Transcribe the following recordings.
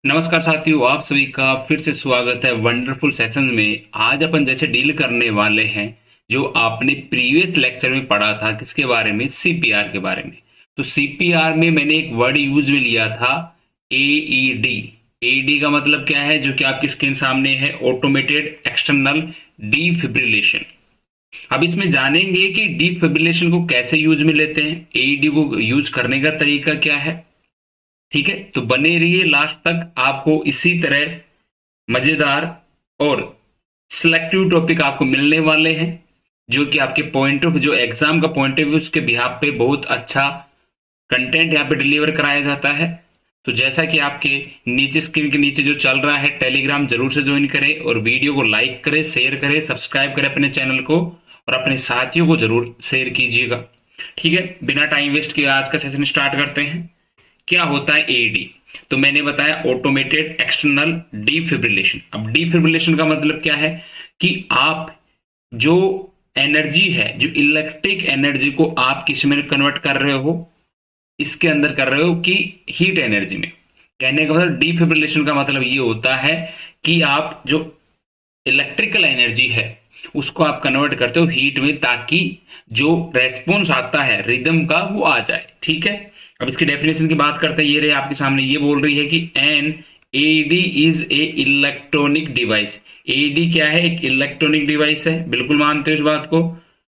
नमस्कार साथियों, आप सभी का फिर से स्वागत है वंडरफुल सेशन में। आज अपन जैसे डील करने वाले हैं जो आपने प्रीवियस लेक्चर में पढ़ा था, किसके बारे में? सीपीआर के बारे में। तो सीपीआर में मैंने एक वर्ड यूज में लिया था, एईडी। एईडी का मतलब क्या है? जो कि आपकी स्क्रीन सामने है, ऑटोमेटेड एक्सटर्नल डिफिब्रिलेशन। अब इसमें जानेंगे कि डिफिब्रिलेशन को कैसे यूज में लेते हैं, एईडी को यूज करने का तरीका क्या है। ठीक है, तो बने रहिए लास्ट तक। आपको इसी तरह मजेदार और सिलेक्टिव टॉपिक आपको मिलने वाले हैं, जो कि आपके पॉइंट ऑफ जो एग्जाम का पॉइंट ऑफ व्यू उसके बिहाफ पे बहुत अच्छा कंटेंट यहाँ पे डिलीवर कराया जाता है। तो जैसा कि आपके नीचे स्क्रीन के नीचे जो चल रहा है, टेलीग्राम जरूर से ज्वाइन करें और वीडियो को लाइक करें, शेयर करें, सब्सक्राइब करें अपने चैनल को और अपने साथियों को जरूर शेयर कीजिएगा। ठीक है, बिना टाइम वेस्ट किए आज का सेशन स्टार्ट करते हैं। क्या होता है एडी? तो मैंने बताया ऑटोमेटेड एक्सटर्नल डिफिब्रिलेशन। अब डिफिब्रिलेशन का मतलब क्या है कि आप जो एनर्जी है, जो इलेक्ट्रिक एनर्जी को आप किस में कन्वर्ट कर रहे हो, इसके अंदर कर रहे हो कि हीट एनर्जी में। कहने का मतलब डिफिब्रिलेशन का मतलब ये होता है कि आप जो इलेक्ट्रिकल एनर्जी है उसको आप कन्वर्ट करते हो हीट में, ताकि जो रेस्पॉन्स आता है रिदम का वो आ जाए। ठीक है, अब इसकी डेफिनेशन की बात करते हैं। ये रहे आपके सामने, ये बोल रही है कि an AED is a electronic device. AED क्या है? एक इलेक्ट्रॉनिक डिवाइस है। बिल्कुल मानते हो इस बात को,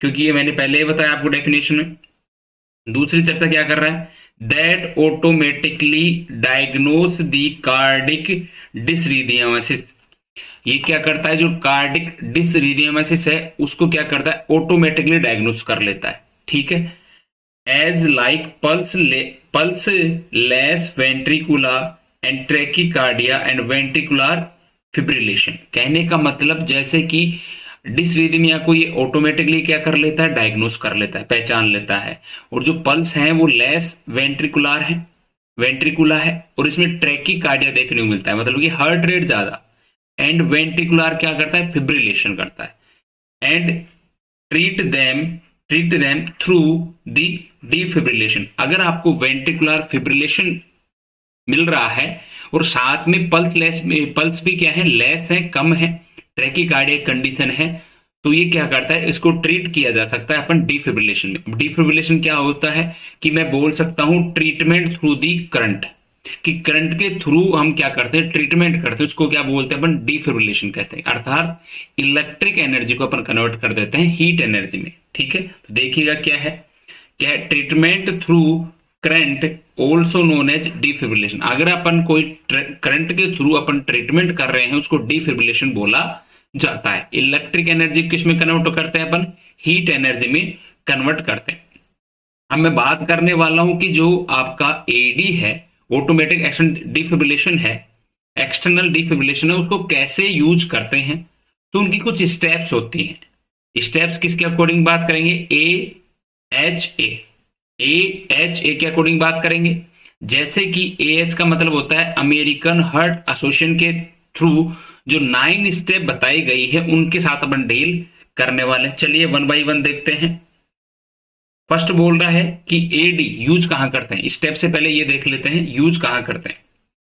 क्योंकि ये मैंने पहले ही बताया आपको डेफिनेशन में। दूसरी चर्चा क्या कर रहा है? That automatically diagnose the cardiac dysrhythmias. ये क्या करता है? जो कार्डिक डिसरीदियामासिस है उसको क्या करता है? ऑटोमेटिकली डायग्नोस कर लेता है। ठीक है, as like pulseless ventricular and tachycardia and ventricular fibrillation. कहने का मतलब जैसे कि डिसरिदमिया को ये ऑटोमेटिकली क्या कर लेता है? डायग्नोस कर लेता है, पहचान लेता है। और जो पल्स है वो लेस वेंट्रिकुलर है, वेंट्रिकुला है, और इसमें ट्रैकीकार्डिया देखने को मिलता है, मतलब कि हार्ट रेट ज्यादा। एंड वेंट्रिकुलर क्या करता है? फिब्रिलेशन करता है। And treat them through the defibrillation. अगर आपको वेंट्रिकुलर फिब्रिलेशन मिल रहा है और साथ में पल्स भी क्या है? लेस है, कम है, ट्रैकीकार्डियक कंडीशन है, तो ये क्या करता है? इसको ट्रीट किया जा सकता है अपन डिफिब्रिलेशन में। डिफिब्रिलेशन क्या होता है कि मैं बोल सकता हूं ट्रीटमेंट थ्रू दी करंट, कि करंट के थ्रू हम क्या करते हैं? ट्रीटमेंट करते हैं। उसको क्या बोलते हैं? अपन डिफिब्रिलेशन कहते हैं। अर्थात इलेक्ट्रिक एनर्जी को अपन कन्वर्ट कर देते हैं हीट एनर्जी में। ठीक है, तो देखिएगा क्या है, treatment through current also known as defibrillation. अगर अपन कोई करंट के थ्रू अपन ट्रीटमेंट कर रहे हैं उसको डिफिब्रिलेशन बोला जाता है। इलेक्ट्रिक एनर्जी किस में कन्वर्ट करते हैं अपन? हीट एनर्जी में कन्वर्ट करते हैं। अब मैं बात करने वाला हूं कि जो आपका एडी है, ऑटोमेटिक एक्सटर्नल डिफिब्रिलेशन है, एक्सटर्नल डिफिब्रिलेशन है, उसको कैसे यूज करते हैं। तो उनकी कुछ स्टेप्स होती हैं। स्टेप्स किसके अकॉर्डिंग बात करेंगे? ए एच ए के अकॉर्डिंग बात करेंगे। जैसे कि ए एच का मतलब होता है अमेरिकन हार्ट एसोसिएशन के थ्रू जो 9 स्टेप बताई गई है उनके साथ अपन डील करने वाले। चलिए वन बाय वन देखते हैं। फर्स्ट बोल रहा है कि एडी यूज कहां करते हैं। स्टेप से पहले ये देख लेते हैं यूज कहां करते हैं।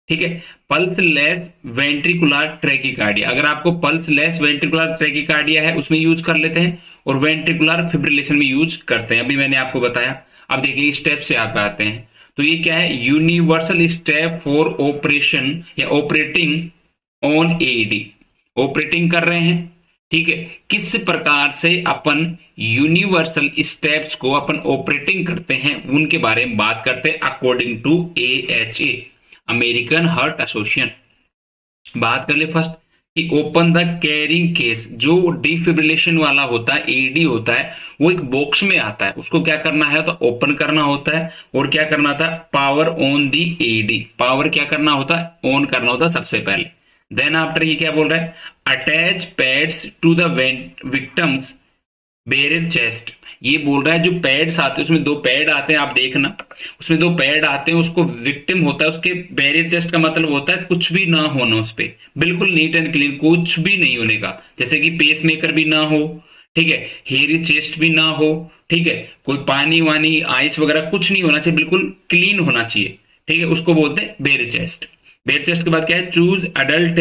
ठीक है, पल्स लेस वेंट्रिकुलर ट्रैकीकार्डिया। अगर आपको पल्स लेस वेंट्रिकुलर ट्रैकीकार्डिया है उसमें यूज कर लेते हैं, और वेंट्रिकुलर फिब्रिलेशन में यूज करते हैं। अभी मैंने आपको बताया। अब देखिए स्टेप से आप आते हैं, तो ये क्या है? यूनिवर्सल स्टेप फॉर ऑपरेशन या ऑपरेटिंग ऑन एडी। ऑपरेटिंग कर रहे हैं। ठीक है, किस प्रकार से अपन यूनिवर्सल स्टेप्स को अपन ऑपरेटिंग करते हैं उनके बारे में बात करते हैं according to AHA, American Heart Association. बात कर ले फर्स्ट कि ओपन द कैरिंग केस। जो डिफिब्रिलेशन वाला होता है, एडी होता है, वो एक बॉक्स में आता है। उसको क्या करना है? तो ओपन करना होता है। और क्या करना था? Power on the AED. Power क्या करना होता है? ऑन करना होता है सबसे पहले। देन आफ्टर ये क्या बोल रहा है? Attach pads to the victim's barrier chest. ये बोल रहा है जो पैड्स आते हैं, उसमें 2 पैड आते हैं, आप देखना, उसमें 2 पैड आते हैं। उसको विक्टिम होता है, उसके बैरियर चेस्ट का मतलब होता है कुछ भी ना होना, उस पर बिल्कुल नीट एंड क्लीन, कुछ भी नहीं होने का। जैसे कि पेस मेकर भी ना हो, ठीक है, हेयरी चेस्ट भी ना हो, ठीक है, कोई पानी वानी आइस वगैरह कुछ नहीं होना चाहिए, बिल्कुल क्लीन होना चाहिए। ठीक है, उसको बोलते हैं बैरियर चेस्ट। बेयर चेस्ट के बाद क्या है, चूज अडल्ट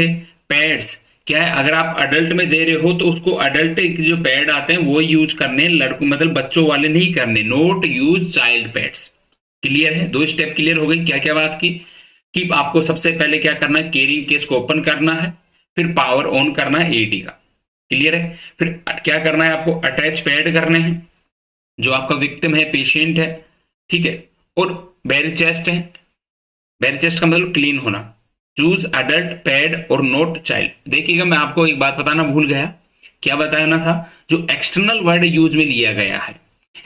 पैड्स। क्या है, अगर आप अडल्ट में दे रहे हो तो उसको अडल्ट जो पैड आते हैं वो यूज करने, लड़कों मतलब बच्चों वाले नहीं करने, note use child pads. Clear है, दो स्टेप क्लियर हो गई। क्या क्या बात की कि आपको सबसे पहले क्या करना है, कैरिंग केस को ओपन करना है, फिर पावर ऑन करना है एडी का। क्लियर है, फिर क्या करना है, आपको अटैच पैड करने हैं जो आपका विक्टिम है, पेशेंट है, ठीक है, और बेरी चेस्ट है। बेरी चेस्ट का मतलब क्लीन होना। चूज अडल्ट पैड और नोट चाइल्ड। देखिएगा, मैं आपको एक बात बताना भूल गया, क्या बताना था, जो एक्सटर्नल वर्ड यूज में लिया गया है।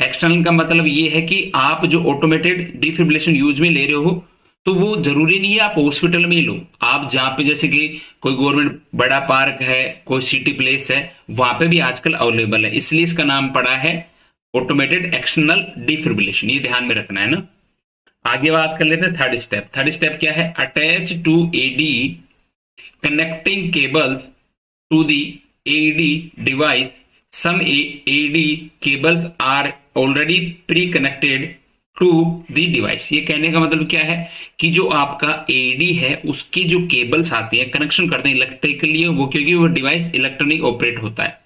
एक्सटर्नल का मतलब ये है कि आप जो ऑटोमेटेड डिफिब्रिलेशन यूज में ले रहे हो तो वो जरूरी नहीं है आप हॉस्पिटल में ही लो, आप जहां पे जैसे कि कोई गवर्नमेंट बड़ा पार्क है, कोई सिटी प्लेस है, वहां पे भी आजकल अवेलेबल है, इसलिए इसका नाम पड़ा है ऑटोमेटेड एक्सटर्नल डिफिब्रिलेशन। ये ध्यान में रखना है ना। आगे बात कर लेते हैं थर्ड स्टेप। थर्ड स्टेप क्या है, attach to AED connecting cables to the AED device. Some AED cables are already pre connected to the device. ये कहने का मतलब क्या है कि जो आपका एडी है उसकी जो केबल्स आती है, कनेक्शन करते हैं इलेक्ट्रिकली वो, क्योंकि वो डिवाइस इलेक्ट्रॉनिक ऑपरेट होता है,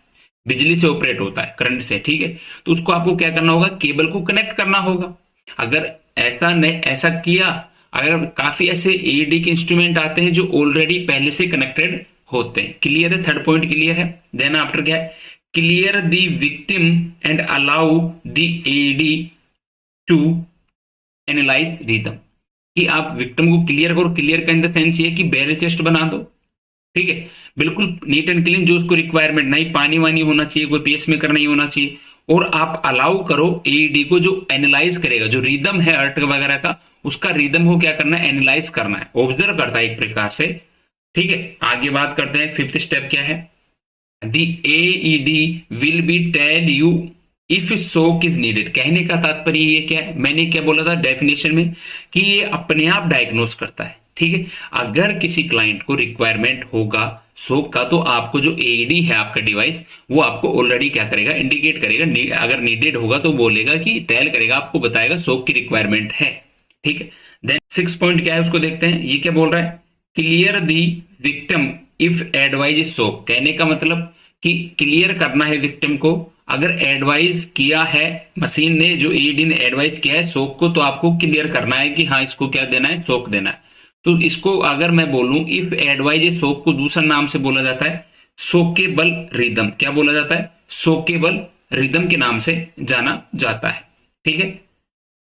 बिजली से ऑपरेट होता है, करंट से, ठीक है। तो उसको आपको क्या करना होगा, केबल को कनेक्ट करना होगा। अगर ऐसा किया, अगर काफी ऐसे एडी के इंस्ट्रूमेंट आते हैं जो ऑलरेडी पहले से कनेक्टेड होते हैं। क्लियर है, थर्ड पॉइंट क्लियर है। देन आफ्टर क्या है, clear the victim and allow the AED to analyse rhythm. कि आप विक्टिम को क्लियर करो, क्लियर का इन द सेंस ये कि बैरल चेस्ट बना दो, ठीक है, बिल्कुल नीट एंड क्लीन, जो उसको रिक्वायरमेंट नहीं, पानी वानी होना चाहिए, कोई पेस मेकर नहीं होना चाहिए, और आप अलाउ करो एईडी को जो एनालाइज करेगा, जो रिदम है हार्ट वगैरह का, उसका रिदम को क्या करना है, एनालाइज करना है, ऑब्जर्व करता है एक प्रकार से, ठीक है। आगे बात करते हैं, फिफ्थ स्टेप क्या है, the AED will be tell you if shock is needed. कहने का तात्पर्य ये क्या है, मैंने क्या बोला था डेफिनेशन में कि ये अपने आप डायग्नोस करता है, ठीक है। अगर किसी क्लाइंट को रिक्वायरमेंट होगा शोक का तो आपको जो एईडी है आपका डिवाइस वो आपको ऑलरेडी क्या करेगा, इंडिकेट करेगा। अगर नीडेड होगा तो बोलेगा कि टेल करेगा, आपको बताएगा शोक की रिक्वायरमेंट है, ठीक है। देन 6 पॉइंट क्या है उसको देखते हैं। ये क्या बोल रहा है, clear the victim if advise शोक। कहने का मतलब कि क्लियर करना है विक्टिम को, अगर एडवाइज किया है मशीन ने, जो एईडी ने एडवाइज किया है शोक को, तो आपको क्लियर करना है कि हाँ इसको क्या देना है, शोक देना है। तो इसको अगर मैं बोलूं इफ एडवाइज शोक को दूसरा नाम से बोला जाता है शोकेबल रिदम। क्या बोला जाता है, शोकेबल रिदम के नाम से जाना जाता है, ठीक है।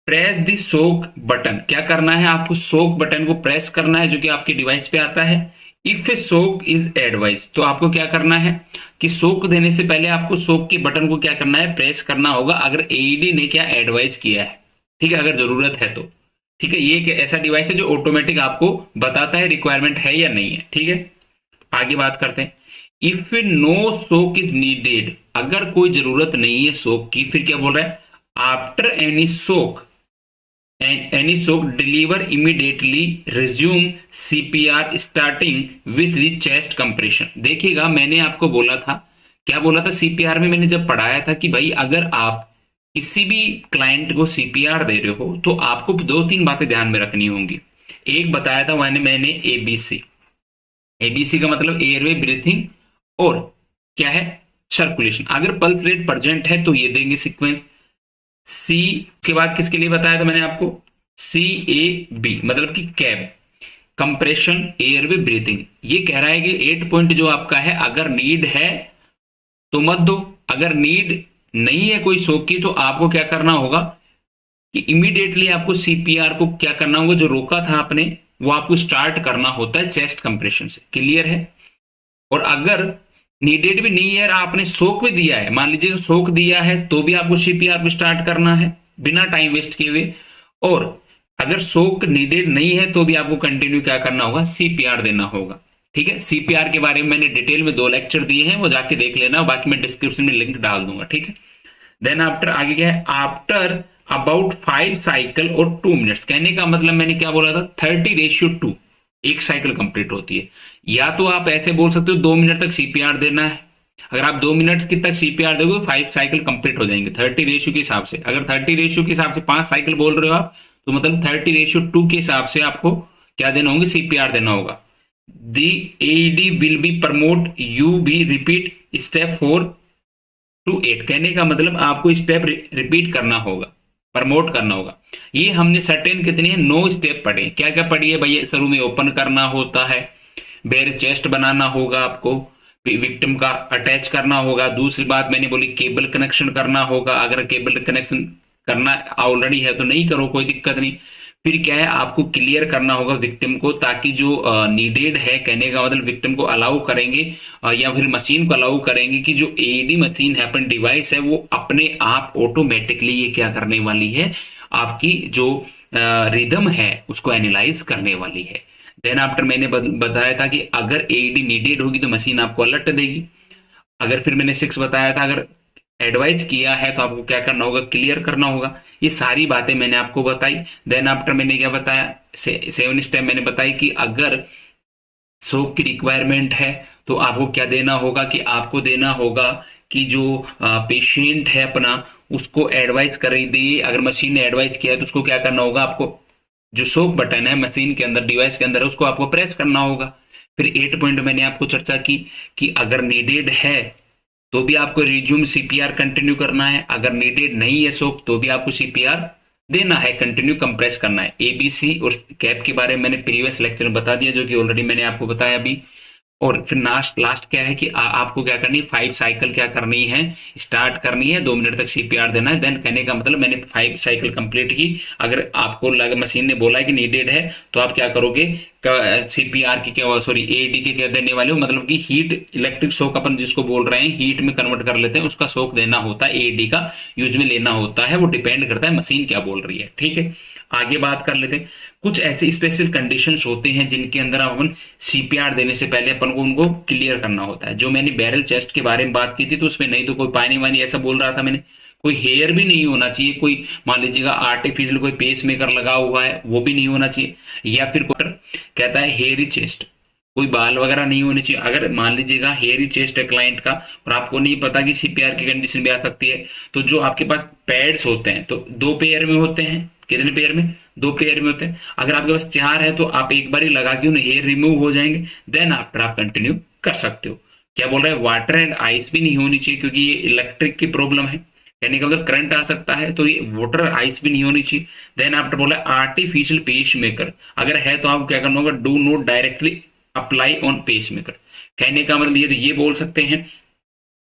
प्रेस द शोक बटन। क्या करना है, आपको शोक बटन को प्रेस करना है जो कि आपके डिवाइस पे आता है। इफ ए शोक इज एडवाइज, तो आपको क्या करना है कि शोक देने से पहले आपको शोक के बटन को क्या करना है, प्रेस करना होगा, अगर एईडी ने क्या एडवाइज किया है, ठीक है, अगर जरूरत है तो, ठीक है। ये एक ऐसा डिवाइस है जो ऑटोमेटिक आपको बताता है रिक्वायरमेंट है या नहीं है, ठीक है। आगे बात करते हैं, इफ नो शोक इज नीडेड, अगर कोई जरूरत नहीं है शोक की, फिर क्या बोल रहा है, आफ्टर एनी शोक deliver immediately resume CPR starting with the chest compression. देखिएगा, मैंने आपको बोला था, क्या बोला था सीपीआर में, मैंने जब पढ़ाया था कि भाई अगर आप किसी भी क्लाइंट को सीपीआर दे रहे हो तो आपको 2-3 बातें ध्यान में रखनी होंगी। एक बताया था मैंने एबीसी। एबीसी का मतलब एयरवे, ब्रीथिंग और क्या है, सर्कुलेशन। अगर पल्स रेट प्रेजेंट है तो ये देंगे सीक्वेंस। सी के बाद किसके लिए बताया था मैंने आपको, सी ए बी मतलब कि कैब, कंप्रेशन, एयरवे, ब्रीथिंग। ये कह रहा है कि 8 पॉइंट जो आपका है, अगर नीड है तो मत दो, अगर नीड नहीं है कोई शोक की तो आपको क्या करना होगा कि इमीडिएटली आपको सीपीआर को क्या करना होगा, जो रोका था आपने वो आपको स्टार्ट करना होता है चेस्ट कंप्रेशन से। क्लियर है। और अगर नीडेड भी नहीं है, आपने शोक भी दिया है, मान लीजिए शोक दिया है तो भी आपको सीपीआर को स्टार्ट करना है बिना टाइम वेस्ट किए हुए। और अगर शोक नीडेड नहीं है तो भी आपको कंटिन्यू क्या करना होगा, सीपीआर देना होगा, ठीक है। सीपीआर के बारे में मैंने डिटेल में 2 लेक्चर दिए हैं, वो जाके देख लेना, बाकी मैं डिस्क्रिप्शन में लिंक डाल दूंगा, ठीक है। देन आफ्टर आगे क्या है, आफ्टर अबाउट 5 साइकिल और 2 मिनट्स। कहने का मतलब मैंने क्या बोला था, 30:2 एक साइकिल कंप्लीट होती है। या तो आप ऐसे बोल सकते हो 2 मिनट तक सीपीआर देना है, अगर आप 2 मिनट की तक सीपीआर दोगे 5 साइकिल कंप्लीट हो जाएंगे 30 के हिसाब से। अगर 30 के हिसाब से 5 साइकिल बोल रहे हो आप, तो मतलब 30:2 के हिसाब से आपको क्या देना होगा, सीपीआर देना होगा। The AED will be promote you be repeat step 4 to 8, कहने का मतलब आपको स्टेप रिपीट करना होगा, प्रमोट करना होगा। ये हमने सर्टेन कितनी है, 9 स्टेप पढ़े। क्या क्या पढ़ी है भैया, शुरू में ओपन करना होता है, बेयर चेस्ट बनाना होगा आपको, विक्टिम का अटैच करना होगा। दूसरी बात मैंने बोली केबल कनेक्शन करना होगा, अगर केबल कनेक्शन करना ऑलरेडी है तो नहीं करो, कोई दिक्कत नहीं। फिर क्या है, आपको क्लियर करना होगा विक्टिम को, ताकि जो नीडेड है, कहने का मतलब विक्टिम को अलाउ करेंगे या फिर मशीन को अलाउ करेंगे कि जो एईडी मशीन है, अपन डिवाइस है, वो अपने आप ऑटोमेटिकली ये क्या करने वाली है, आपकी जो रिदम है उसको एनालाइज करने वाली है। देन आफ्टर मैंने बताया था कि अगर एईडी नीडेड होगी तो मशीन आपको अलर्ट देगी। अगर फिर मैंने 6 बताया था, अगर एडवाइस किया है तो आपको क्या करना होगा, क्लियर करना होगा। ये सारी बातें मैंने आपको बताई। देन आफ्टर मैंने क्या बताया, 7 स्टेप मैंने बताई कि अगर शोक की रिक्वायरमेंट है तो आपको क्या देना होगा, कि आपको देना होगा कि जो पेशेंट है अपना, उसको एडवाइस कर दी। अगर मशीन ने एडवाइस किया है तो उसको क्या करना होगा, आपको जो शोक बटन है मशीन के अंदर, डिवाइस के अंदर, उसको आपको प्रेस करना होगा। फिर 8 पॉइंट मैंने आपको चर्चा की कि अगर नीडेड है तो भी आपको रिज्यूम सीपीआर कंटिन्यू करना है, अगर नीडेड नहीं है शोक तो भी आपको सीपीआर देना है, कंटिन्यू कंप्रेस करना है। एबीसी और कैप के बारे में मैंने प्रीवियस लेक्चर में बता दिया, जो कि ऑलरेडी मैंने आपको बताया अभी। और फिर लास्ट क्या है कि आपको क्या करनी है, 5 साइकिल क्या करनी है, स्टार्ट करनी है, 2 मिनट तक सीपीआर देना है। देन कहने का मतलब मैंने 5 साइकिल कंप्लीट की। अगर आपको लगा मशीन ने बोला है कि नीडेड है तो आप क्या करोगे, सीपीआर की क्या, सॉरी एडी के क्या देने वाले हो, मतलब कि हीट इलेक्ट्रिक शॉक अपन जिसको बोल रहे हैं, हीट में कन्वर्ट कर लेते हैं, उसका शॉक देना होता है, एडी का यूज में लेना होता है। वो डिपेंड करता है मशीन क्या बोल रही है, ठीक है। आगे बात कर लेते हैं, कुछ ऐसे स्पेशल कंडीशंस होते हैं जिनके अंदर अपन सीपीआर देने से पहले अपन को उनको क्लियर करना होता है। जो मैंने बैरल चेस्ट के बारे में बात की थी, तो उसमें नहीं तो कोई पानी वानी ऐसा बोल रहा था मैंने, कोई हेयर भी नहीं होना चाहिए, कोई मान लीजिएगा आर्टिफिशियल कोई पेस मेकर लगा हुआ है वो भी नहीं होना चाहिए, या फिर कोई कहता है हेयरी चेस्ट, कोई बाल वगैरह नहीं होने चाहिए। अगर मान लीजिएगा हेयरी चेस्ट है क्लाइंट का और आपको नहीं पता कि सीपीआर की कंडीशन भी आ सकती है, तो जो आपके पास पैड्स होते हैं तो 2 पेयर में होते हैं, कितने पेयर में, 2 पेयर में होते हैं। अगर आपके पास 4 है तो आप एक बार ही लगा के उन्हें हेयर रिमूव हो जाएंगे, देन आफ्टर आप कंटिन्यू कर सकते हो। क्या बोल रहे हैं, वाटर एंड आइस भी नहीं होनी चाहिए, क्योंकि ये इलेक्ट्रिक की प्रॉब्लम है, कहने का मतलब करंट आ सकता है, तो ये वाटर आइस भी नहीं होनी चाहिए। देन आफ्टर बोला आर्टिफिशियल पेस मेकर, अगर है तो आपको क्या करना होगा, do not directly apply on pacemaker. कहने का मतलब ये बोल सकते हैं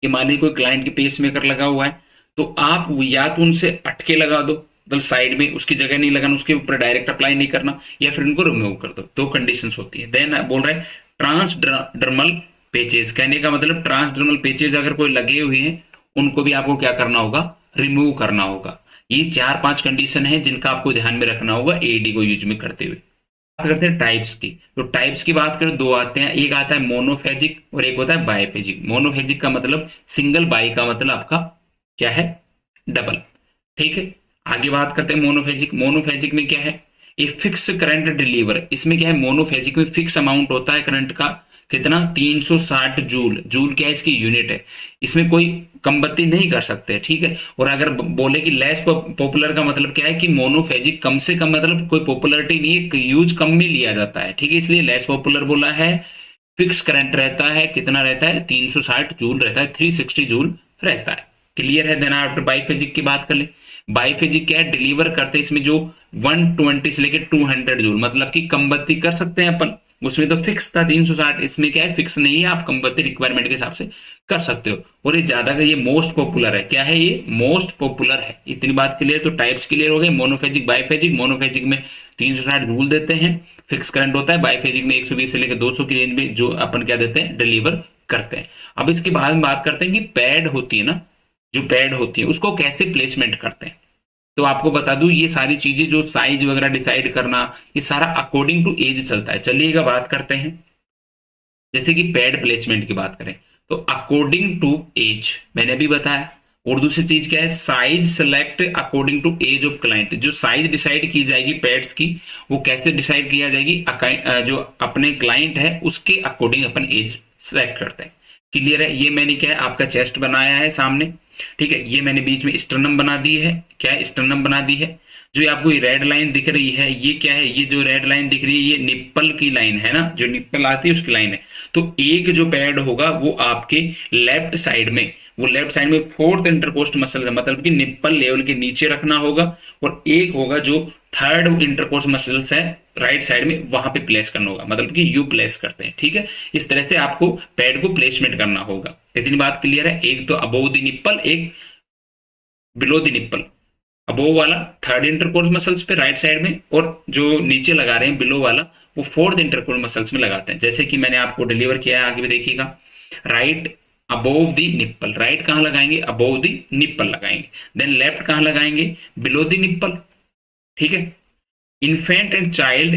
कि मान लीजिए कोई क्लाइंट की पेस मेकर लगा हुआ है, तो आप या तो उनसे अटके लगा दो, मतलब साइड में, उसकी जगह नहीं लगाना, उसके ऊपर डायरेक्ट अप्लाई नहीं करना, या फिर उनको रिमूव कर दो। 2 कंडीशंस होती है। देन बोल रहे हैं ट्रांसडर्मल पेचेस, कहने का मतलब ट्रांसडर्मल पेचेस अगर कोई लगे हुए हैं उनको भी आपको क्या करना होगा, रिमूव करना होगा। ये 4-5 कंडीशन है जिनका आपको ध्यान में रखना होगा एडी को यूज में करते हुए। बात करते हैं टाइप्स की, तो टाइप्स की बात करें 2 आते हैं, एक आता है मोनोफेजिक और एक होता है बायफेजिक। मोनोफेजिक का मतलब सिंगल, बाई का मतलब आपका क्या है, डबल, ठीक है। आगे बात करते हैं मोनोफेजिक। मोनोफेजिक में क्या है, ये फिक्स करंट डिलीवर, इसमें क्या है, मोनोफेजिक में फिक्स अमाउंट होता है करंट का, कितना, 360 जूल। जूल क्या है, इसकी यूनिट है, इसमें कोई कम बत्ती नहीं कर सकते, ठीक है। और अगर बोले कि लेस पॉपुलर का मतलब क्या है, कि मोनोफेजिक कम से कम, मतलब कोई पॉपुलरिटी नहीं है, यूज कम में लिया जाता है, ठीक है, इसलिए लेस पॉपुलर बोला है। फिक्स करंट रहता है, कितना रहता है, 360 जूल रहता है, 360 जूल रहता है, क्लियर है। देना आफ्टर बाईफेजिक की बात कर ले। बाईफेजिक क्या है, डिलीवर करते हैं इसमें जो 120 से लेकर 200 जूल, मतलब कि कम बत्ती कर सकते हैं अपन, उसमें तो फिक्स था 360, इसमें क्या है, फिक्स नहीं है, आप कम बत्ती रिक्वायरमेंट के हिसाब से कर सकते हो। और ये ज्यादा का, ये मोस्ट पॉपुलर है, क्या है, ये मोस्ट पॉपुलर है। इतनी बात क्लियर, तो टाइप्स क्लियर हो गए, मोनोफेजिक बाईफेजिक। मोनोफेजिक में 360 जूल देते हैं, फिक्स करंट होता है। बाईफेजिक में 120 से लेकर 200 की रेंज में जो अपन क्या देते हैं, डिलीवर करते हैं। अब इसके बाद में बात करते हैं कि पैड होती है ना, जो पैड होती है उसको कैसे प्लेसमेंट करते हैं। तो आपको बता दूं, ये सारी चीजें जो साइज वगैरह डिसाइड करना, ये सारा अकॉर्डिंग टू एज चलता है। चलिएगा बात करते हैं, जैसे कि पैड प्लेसमेंट की बात करें तो अकॉर्डिंग टू एज मैंने अभी बताया। और दूसरी चीज क्या है, size select according to age of client. जो साइज डिसाइड की जाएगी पैड्स की, वो कैसे डिसाइड किया जाएगी, जो अपने क्लाइंट है उसके अकॉर्डिंग अपन एज सेलेक्ट करते हैं, क्लियर है। ये मैंने क्या है, आपका चेस्ट बनाया है सामने, ठीक है, ये मैंने बीच में स्टर्नम बना दी है, क्या है, स्टर्नम बना दी है। जो आपको ये रेड लाइन दिख रही है ये क्या है, ये जो रेड लाइन दिख रही है ये निप्पल की लाइन है ना, जो निप्पल आती है उसकी लाइन है। तो एक जो पैड होगा वो आपके लेफ्ट साइड में, वो लेफ्ट साइड में फोर्थ इंटरकोस्ट मसल है, मतलब कि निप्पल लेवल के नीचे रखना होगा। और एक होगा जो थर्ड इंटरकोस्ट मसल्स है राइट साइड में, वहां पे प्लेस करना होगा, मतलब कि यू प्लेस करते हैं, ठीक है। इस तरह से आपको पैड को प्लेसमेंट करना होगा। इतनी बात क्लियर है। एक तो अबोव द निप्पल, एक बिलो द निप्पल। अबोव वाला थर्ड इंटरकोर्स मसल्स पे राइट साइड में, और जो नीचे लगा रहे हैं बिलो वाला वो फोर्थ इंटरकोर्स मसल्स में लगाते हैं। जैसे कि मैंने आपको डिलीवर किया है, आगे भी देखिएगा। Right above the nipple, right कहां लगाएंगे, अबोव द निप्पल लगाएंगे। देन लेफ्ट कहां लगाएंगे, बिलो द निप्पल, ठीक है। इन्फेंट एंड चाइल्ड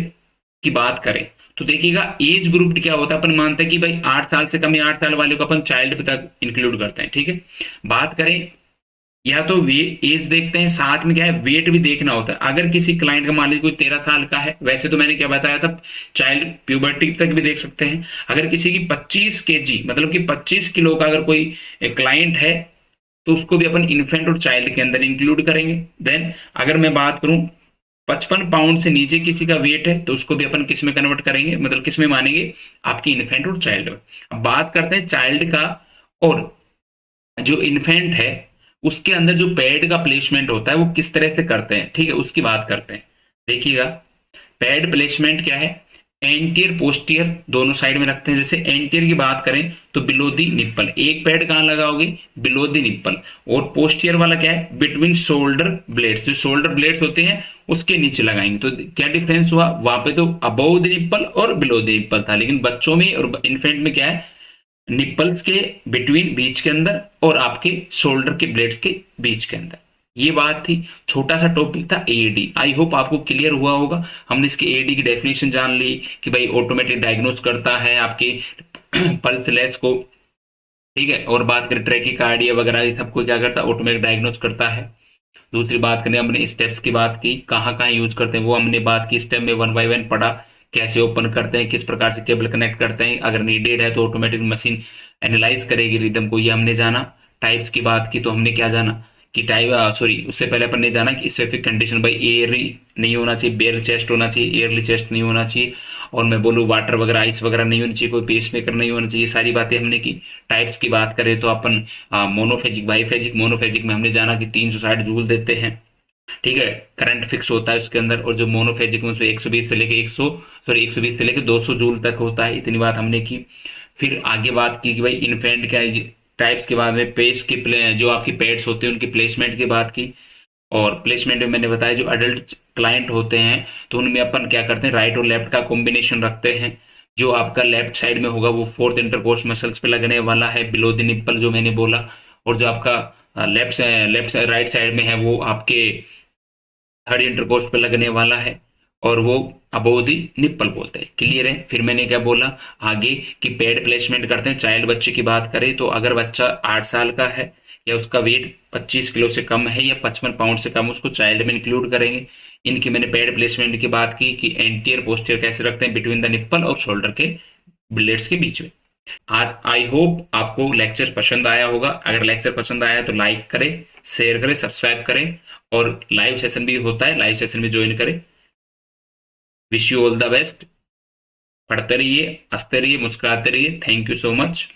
की बात करें तो देखिएगा एज ग्रुप क्या होता है, अपन मानते हैं कि भाई 8 साल से कम या 8 साल वाले को अपन चाइल्ड तक इंक्लूड करते हैं, ठीक है। बात करें या तो वे एज देखते हैं, साथ में क्या है वेट भी देखना होता है। अगर किसी क्लाइंट का मान लीजिए कोई 13 साल का है, वैसे तो मैंने क्या बताया था चाइल्ड प्यूबर्टी तक भी देख सकते हैं। अगर किसी की 25 kg मतलब कि 25 किलो का अगर कोई क्लाइंट है तो उसको भी अपन इन्फेंट और चाइल्ड के अंदर इंक्लूड करेंगे। देन अगर मैं बात करूं 55 पाउंड से नीचे किसी का वेट है तो उसको भी अपन किस में कन्वर्ट करेंगे, मतलब किस में मानेंगे, आपकी इन्फेंट और चाइल्ड में। अब बात करते हैं चाइल्ड का, और जो इन्फेंट है उसके अंदर जो पैड का प्लेसमेंट होता है वो किस तरह से करते हैं, ठीक है, उसकी बात करते हैं। देखिएगा पैड प्लेसमेंट क्या है, एंटियर पोस्टियर दोनों साइड में रखते हैं। जैसे एंटियर की बात करें तो बिलो दी निप्पल, एक पैड कहां लगाओगे, बिलो दी निप्पल। और पोस्टियर वाला क्या है, बिटवीन शोल्डर ब्लेड्स, जो शोल्डर ब्लेड्स होते हैं उसके नीचे लगाएंगे। तो क्या डिफरेंस हुआ, वहां पे तो अबव द निप्पल और बिलो द निप्पल था, लेकिन बच्चों में और इन्फेंट में क्या है, निप्पल्स के बिटवीन बीच के अंदर और आपके शोल्डर के ब्लेड्स के बीच के अंदर। ये बात थी, छोटा सा टॉपिक था एडी। आई होप आपको क्लियर हुआ होगा। हमने इसके एडी की डेफिनेशन जान ली कि भाई ऑटोमेटिक डायग्नोस करता है आपके पल्स लेस को, ठीक है। और बात करें ट्रैकिकार्डिया वगैरह ये सबको क्या करता है, ऑटोमेटिक डायग्नोस करता है। दूसरी बात करें, हमने स्टेप्स की बात की, कहाँ कहाँ यूज करते हैं वो हमने बात की, स्टेप में 1 बाय 1 पढ़ा, कैसे ओपन करते हैं, किस प्रकार से केबल कनेक्ट करते हैं, अगर नीडेड है तो ऑटोमेटिक मशीन एनालाइज करेगी रिदम को, ये हमने जाना। टाइप्स की बात की तो हमने क्या जाना कि टाइप, सॉरी उससे पहले अपन ने जाना कि स्पेसिफिक कंडीशन, भाई एयरी नहीं होना चाहिए, बेयर चेस्ट होना चाहिए, एयरली चेस्ट नहीं होना चाहिए, और मैं बोलूँ वाटर वगैरह आइस वगैरह नहीं होनी चाहिए, कोई पेस मेकर नहीं होना चाहिए, सारी बातें हमने की। टाइप्स की बात करें तो अपन मोनोफेजिक बाईफेजिक, मोनोफेजिक में हमने जाना कि 360 जूल देते हैं, ठीक है, करंट फिक्स होता है उसके अंदर। और जो मोनोफेजिक में उसमें 120 से लेके 100, सॉरी 120 से लेके 200 जूल तक होता है। इतनी बात हमने की। फिर आगे बात की कि भाई इन्फेंट क्या है, टाइप्स के बाद में पेस की जो आपकी पैड्स होते हैं उनकी प्लेसमेंट की बात की। और प्लेसमेंट में मैंने बताया जो अडल्ट क्लाइंट होते हैं तो उनमें अपन क्या करते हैं, राइट और लेफ्ट का कॉम्बिनेशन रखते हैं। जो आपका लेफ्ट साइड में होगा वो फोर्थ इंटरकोर्स मसल्स पे लगने वाला है, बिलो द निप्पल जो मैंने बोला। और जो आपका लेफ्ट राइट साइड में है वो आपके थर्ड इंटरकोर्स पे लगने वाला है, और वो अबोव दी निप्पल बोलते हैं। क्लियर है। फिर मैंने क्या बोला आगे कि पैड प्लेसमेंट करते हैं। चाइल्ड बच्चे की बात करें तो अगर बच्चा 8 साल का है या उसका वेट 25 किलो से कम है या 55 पाउंड से कम, उसको चाइल्ड में इंक्लूड करेंगे। इनकी मैंने पैड प्लेसमेंट की बात की कि एंटियर पोस्टियर कैसे रखते हैं, बिटवीन द निप्पल और शोल्डर के ब्लेड्स के बीच में। आज आई होप आपको लेक्चर पसंद आया होगा। अगर लेक्चर पसंद आया तो लाइक करें, शेयर करें, सब्सक्राइब करें, और लाइव सेशन भी होता है, लाइव सेशन में ज्वाइन करें। Wish you all the best. पढ़ते रहिए, हंसते रहिए, मुस्कुराते रहिए। Thank you so much.